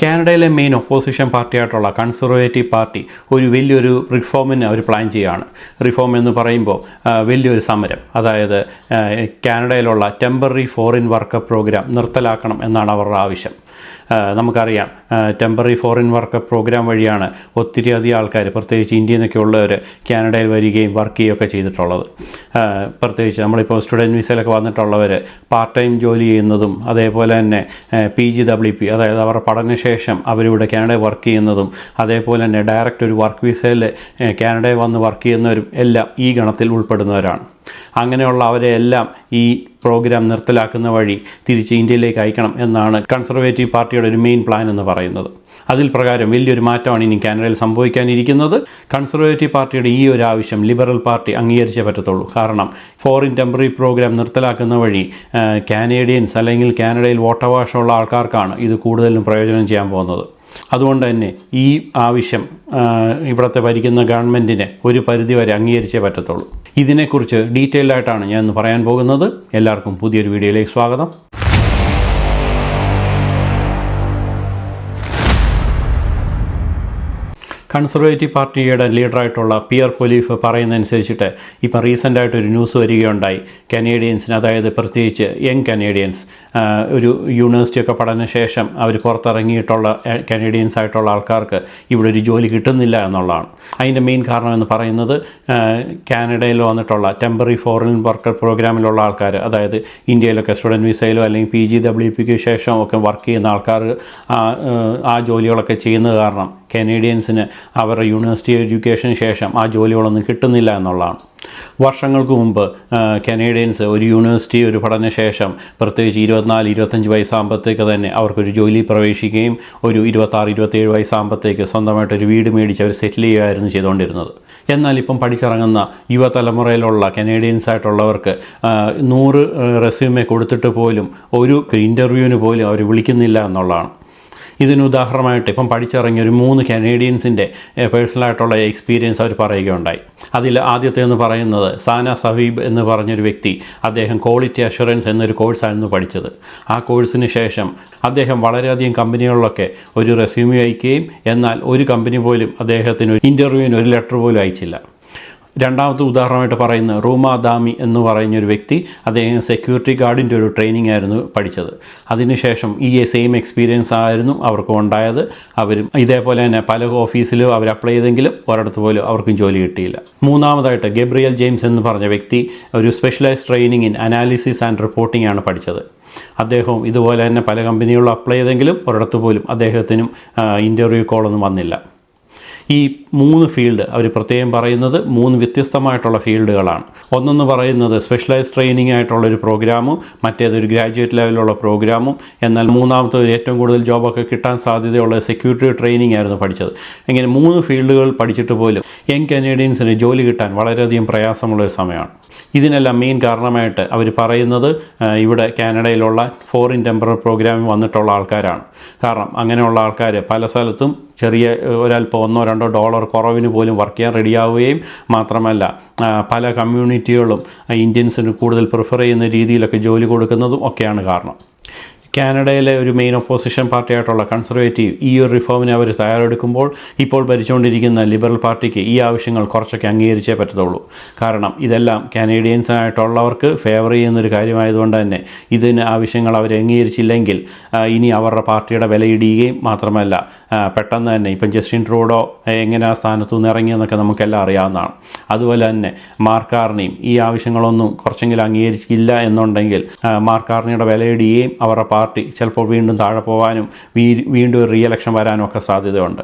കാനഡയിലെ main opposition പാർട്ടിയായിട്ടുള്ള conservative party ഒരു വലിയൊരു റിഫോമിന് അവർ പ്ലാൻ ചെയ്യുകയാണ്. റിഫോം എന്ന് പറയുമ്പോൾ വലിയൊരു സമരം, അതായത് കാനഡയിലുള്ള ടെമ്പററി ഫോറിൻ വർക്കർ പ്രോഗ്രാം നിർത്തലാക്കണം എന്നാണ് അവരുടെ ആവശ്യം. നമുക്കറിയാം, ടെമ്പററി ഫോറിൻ വർക്കർ പ്രോഗ്രാം വഴിയാണ് ഒത്തിരി അധികം ആൾക്കാർ, പ്രത്യേകിച്ച് ഇന്ത്യയിൽ നിന്നൊക്കെ ഉള്ളവർ കാനഡയിൽ വരികയും വർക്ക് ചെയ്യുകയൊക്കെ ചെയ്തിട്ടുള്ളത്. പ്രത്യേകിച്ച് നമ്മളിപ്പോൾ സ്റ്റുഡൻറ്റ് വിസയിലൊക്കെ വന്നിട്ടുള്ളവർ പാർട്ട് ടൈം ജോലി ചെയ്യുന്നതും, അതേപോലെ തന്നെ PGWP, അതായത് അവരുടെ പഠനശേഷം അവരിവിടെ കാനഡയിൽ വർക്ക് ചെയ്യുന്നതും, അതേപോലെ തന്നെ ഡയറക്റ്റ് ഒരു വർക്ക് വിസയിൽ കാനഡയിൽ വന്ന് വർക്ക് ചെയ്യുന്നവരും എല്ലാം ഈ ഗണത്തിൽ ഉൾപ്പെടുന്നവരാണ്. അങ്ങനെയുള്ള അവരെ എല്ലാം ഈ പ്രോഗ്രാം നിർത്തലാക്കുന്ന വഴി തിരിച്ച് ഇന്ത്യയിലേക്ക് അയക്കണം എന്നാണ് കൺസർവേറ്റീവ് പാർട്ടിയുടെ ഒരു മെയിൻ പ്ലാൻ എന്ന് പറയുന്നത്. അതിൽ പ്രകാരം വലിയൊരു മാറ്റമാണ് ഇനി കാനഡയിൽ സംഭവിക്കാനിരിക്കുന്നത്. കൺസർവേറ്റീവ് പാർട്ടിയുടെ ഈ ഒരു ആവശ്യം ലിബറൽ പാർട്ടി അംഗീകരിച്ചേ പറ്റത്തുള്ളൂ. കാരണം ഫോറിൻ ടെമ്പററി പ്രോഗ്രാം നിർത്തലാക്കുന്ന വഴി കാനേഡിയൻസ് അല്ലെങ്കിൽ കാനഡയിൽ വോട്ടവകാശമുള്ള ആൾക്കാർക്കാണ് ഇത് കൂടുതലും പ്രയോജനം ചെയ്യാൻ പോകുന്നത്. അതുകൊണ്ട് തന്നെ ഈ ആവശ്യം ഇവിടുത്തെ ഭരിക്കുന്ന ഗവൺമെൻറ്റിനെ ഒരു പരിധിവരെ അംഗീകരിച്ചേ പറ്റത്തുള്ളൂ. ഇതിനെക്കുറിച്ച് ഡീറ്റെയിൽഡായിട്ടാണ് ഞാൻ ഇന്ന് പറയാൻ പോകുന്നത്. എല്ലാവർക്കും പുതിയൊരു വീഡിയോയിലേക്ക് സ്വാഗതം. കൺസർവേറ്റീവ് പാർട്ടിയുടെ ലീഡറായിട്ടുള്ള പിയർ പൊലീഫ് പറയുന്നതനുസരിച്ചിട്ട് ഇപ്പം റീസെൻ്റായിട്ടൊരു ന്യൂസ് വരികയുണ്ടായി. കനേഡിയൻസിന്, അതായത് പ്രത്യേകിച്ച് യങ് കനേഡിയൻസ്, ഒരു യൂണിവേഴ്സിറ്റിയൊക്കെ പഠനശേഷം അവർ പുറത്തിറങ്ങിയിട്ടുള്ള കനേഡിയൻസ് ആയിട്ടുള്ള ആൾക്കാർക്ക് ഇവിടെ ഒരു ജോലി കിട്ടുന്നില്ല എന്നുള്ളതാണ്. അതിൻ്റെ മെയിൻ കാരണം എന്ന് പറയുന്നത് കാനഡയിൽ വന്നിട്ടുള്ള ടെമ്പററി ഫോറിൻ വർക്കർ പ്രോഗ്രാമിലുള്ള ആൾക്കാർ, അതായത് ഇന്ത്യയിലൊക്കെ സ്റ്റുഡൻറ്റ് വിസയിലോ അല്ലെങ്കിൽ PGWPക്ക് ശേഷം ഒക്കെ വർക്ക് ചെയ്യുന്ന ആൾക്കാർ ആ ജോലികളൊക്കെ ചെയ്യുന്നത് കാരണം കനേഡിയൻസിന് അവരുടെ യൂണിവേഴ്സിറ്റി എഡ്യൂക്കേഷന് ശേഷം ആ ജോലികളൊന്നും കിട്ടുന്നില്ല എന്നുള്ളതാണ്. വർഷങ്ങൾക്ക് മുമ്പ് കനേഡിയൻസ് ഒരു യൂണിവേഴ്സിറ്റി ഒരു പഠനശേഷം പ്രത്യേകിച്ച് 24-25 വയസ്സാകുമ്പോഴത്തേക്ക് തന്നെ അവർക്കൊരു ജോലി പ്രവേശിക്കുകയും ഒരു 26-27 വയസ്സാകുമ്പോഴത്തേക്ക് സ്വന്തമായിട്ടൊരു വീട് മേടിച്ച് അവർ സെറ്റിൽ ചെയ്യുകയായിരുന്നു ചെയ്തുകൊണ്ടിരുന്നത്. എന്നാൽ ഇപ്പം പഠിച്ചിറങ്ങുന്ന യുവതലമുറയിലുള്ള കനേഡിയൻസ് ആയിട്ടുള്ളവർക്ക് 100 റെസ്യൂമെ കൊടുത്തിട്ട് പോലും ഒരു ഇൻ്റർവ്യൂവിന് പോലും അവർ വിളിക്കുന്നില്ല എന്നുള്ളതാണ്. ഇതിന് ഉദാഹരണമായിട്ട് ഇപ്പം പഠിച്ചിറങ്ങിയ ഒരു 3 കനേഡിയൻസിൻ്റെ പേഴ്സണലായിട്ടുള്ള എക്സ്പീരിയൻസ് അവർ പറയുകയുണ്ടായി. അതിൽ ആദ്യത്തെ എന്ന് പറയുന്നത് സാന സഹീബ് എന്ന് പറഞ്ഞൊരു വ്യക്തി. അദ്ദേഹം ക്വാളിറ്റി അഷുറൻസ് എന്നൊരു കോഴ്സായിരുന്നു പഠിച്ചത്. ആ കോഴ്സിന് ശേഷം അദ്ദേഹം വളരെയധികം കമ്പനികളിലൊക്കെ ഒരു റെസ്യൂമെ അയക്കുകയും എന്നാൽ ഒരു കമ്പനി പോലും അദ്ദേഹത്തിന് ഇൻ്റർവ്യൂവിന് ഒരു ലെറ്റർ പോലും അയച്ചില്ല. രണ്ടാമത്തെ ഉദാഹരണമായിട്ട് പറയുന്ന റൂമ ദാമി എന്ന് പറയുന്നൊരു വ്യക്തി, അദ്ദേഹം സെക്യൂരിറ്റി ഗാർഡിൻ്റെ ഒരു ട്രെയിനിങ് ആയിരുന്നു പഠിച്ചത്. അതിനുശേഷം ഈ സെയിം എക്സ്പീരിയൻസ് ആയിരുന്നു അവർക്കും ഉണ്ടായത്. അവരും ഇതേപോലെ തന്നെ പല ഓഫീസിലും അവർ അപ്ലൈ ചെയ്തെങ്കിലും ഒരിടത്ത് പോലും അവർക്കും ജോലി കിട്ടിയില്ല. മൂന്നാമതായിട്ട് ഗബ്രിയൽ ജെയിംസ് എന്ന് പറഞ്ഞ വ്യക്തി ഒരു specialised training in analysis and reporting ആണ് പഠിച്ചത്. അദ്ദേഹവും ഇതുപോലെ തന്നെ പല കമ്പനികളിലും അപ്ലൈ ചെയ്തെങ്കിലും ഒരിടത്ത് പോലും അദ്ദേഹത്തിനും ഇൻ്റർവ്യൂ കോളൊന്നും വന്നില്ല. ഈ 3 ഫീൽഡ് അവർ പ്രത്യേകം പറയുന്നത് 3 വ്യത്യസ്തമായിട്ടുള്ള ഫീൽഡുകളാണ്. ഒന്നെന്ന് പറയുന്നത് സ്പെഷ്യലൈസ്ഡ് ട്രെയിനിങ് ആയിട്ടുള്ളൊരു പ്രോഗ്രാമും, മറ്റേതൊരു ഗ്രാജുവേറ്റ് ലെവലിലുള്ള പ്രോഗ്രാമും, എന്നാൽ മൂന്നാമത്തെ ഏറ്റവും കൂടുതൽ ജോബൊക്കെ കിട്ടാൻ സാധ്യതയുള്ള സെക്യൂരിറ്റി ട്രെയിനിങ് ആയിരുന്നു പഠിച്ചത്. ഇങ്ങനെ 3 ഫീൽഡുകൾ പഠിച്ചിട്ട് പോലും യങ് കനേഡിയൻസിന് ജോലി കിട്ടാൻ വളരെയധികം പ്രയാസമുള്ളൊരു സമയമാണ്. ഇതിനെല്ലാം മെയിൻ കാരണമായിട്ട് അവർ പറയുന്നത് ഇവിടെ കാനഡയിലുള്ള ഫോറിൻ ടെമ്പററി പ്രോഗ്രാമിൽ വന്നിട്ടുള്ള ആൾക്കാരാണ്. കാരണം അങ്ങനെയുള്ള ആൾക്കാർ പല സ്ഥലത്തും ചെറിയ ഒരല്പം $1-2 കുറവിന് പോലും വർക്ക് ചെയ്യാൻ റെഡിയാവുകയും മാത്രമല്ല പല കമ്മ്യൂണിറ്റികളും ഇന്ത്യൻസിന് കൂടുതൽ പ്രിഫർ ചെയ്യുന്ന രീതിയിലൊക്കെ ജോലി കൊടുക്കുന്നതും ഒക്കെയാണ് കാരണം. കാനഡയിലെ ഒരു മെയിൻ ഒപ്പോസിഷൻ പാർട്ടിയായിട്ടുള്ള കൺസർവേറ്റീവ് ഈ ഒരു റിഫോമിന് അവർ തയ്യാറെടുക്കുമ്പോൾ ഇപ്പോൾ ഭരിച്ചുകൊണ്ടിരിക്കുന്ന ലിബറൽ പാർട്ടിക്ക് ഈ ആവശ്യങ്ങൾ കുറച്ചൊക്കെ അംഗീകരിച്ചേ പറ്റത്തുള്ളൂ. കാരണം ഇതെല്ലാം കാനേഡിയൻസായിട്ടുള്ളവർക്ക് ഫേവർ ചെയ്യുന്നൊരു കാര്യമായതുകൊണ്ട് തന്നെ ഇതിന് ആവശ്യങ്ങൾ അവർ അംഗീകരിച്ചില്ലെങ്കിൽ ഇനി അവരുടെ പാർട്ടിയുടെ വിലയിടുകയും മാത്രമല്ല പെട്ടെന്ന് തന്നെ ഇപ്പം ജസ്റ്റിൻ ട്രൂഡോ എങ്ങനെ ആ സ്ഥാനത്തു നിന്ന് ഇറങ്ങിയെന്നൊക്കെ നമുക്കെല്ലാം അറിയാവുന്നതാണ്. അതുപോലെ തന്നെ മാർക്ക് കാർണിയും ഈ ആവശ്യങ്ങളൊന്നും കുറച്ചെങ്കിലും അംഗീകരിച്ചില്ല എന്നുണ്ടെങ്കിൽ മാർക്ക് കാർണിയുടെ വിലയിടുകയും അവരുടെ പാർട്ടി ചിലപ്പോൾ വീണ്ടും താഴെ പോകാനും വീണ്ടും ഒരു റീഎലക്ഷൻ വരാനും ഒക്കെ സാധ്യതയുണ്ട്.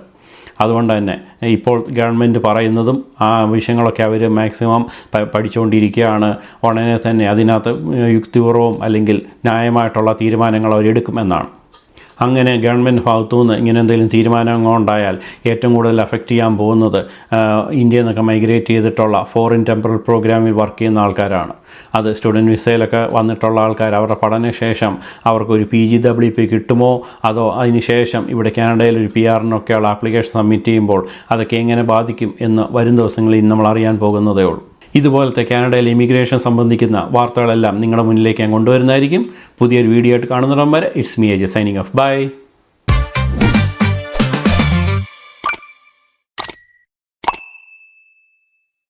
അതുകൊണ്ട് തന്നെ ഇപ്പോൾ ഗവൺമെൻറ് പറയുന്നതും ആ വിഷയങ്ങളൊക്കെ അവർ മാക്സിമം പഠിച്ചുകൊണ്ടിരിക്കുകയാണ്. ഉടനെ തന്നെ അതിനകത്ത് യുക്തിപൂർവ്വം അല്ലെങ്കിൽ ന്യായമായിട്ടുള്ള തീരുമാനങ്ങൾ അവരെടുക്കുമെന്നാണ്. അങ്ങനെ ഗവൺമെൻറ് ഭാഗത്തു നിന്ന് ഇങ്ങനെ എന്തെങ്കിലും തീരുമാനങ്ങളുണ്ടായാൽ ഏറ്റവും കൂടുതൽ അഫക്റ്റ് ചെയ്യാൻ പോകുന്നത് ഇന്ത്യയിൽ നിന്നൊക്കെ മൈഗ്രേറ്റ് ചെയ്തിട്ടുള്ള ഫോറിൻ ടെമ്പററി പ്രോഗ്രാമിൽ വർക്ക് ചെയ്യുന്ന ആൾക്കാരാണ്. അത് സ്റ്റുഡൻറ്റ് വിസയിലൊക്കെ വന്നിട്ടുള്ള ആൾക്കാർ അവരുടെ പഠനശേഷം അവർക്കൊരു PGWP കിട്ടുമോ, അതോ അതിന് ശേഷം ഇവിടെ കാനഡയിൽ ഒരു PR-നൊക്കെയുള്ള ആപ്ലിക്കേഷൻ സബ്മിറ്റ് ചെയ്യുമ്പോൾ അതൊക്കെ എങ്ങനെ ബാധിക്കും എന്ന് വരും ദിവസങ്ങളിൽ നമ്മൾ അറിയാൻ പോകുന്നതേ ഉള്ളൂ. ഇതുപോലത്തെ കാനഡയിൽ ഇമിഗ്രേഷൻ സംബന്ധിക്കുന്ന വാർത്തകളെല്ലാം നിങ്ങളുടെ മുന്നിലേക്ക് ഞാൻ കൊണ്ടുവരുന്നതായിരിക്കും. പുതിയൊരു വീഡിയോ ആയിട്ട് കാണുന്നിടം വരെ it's me AJ signing off. By.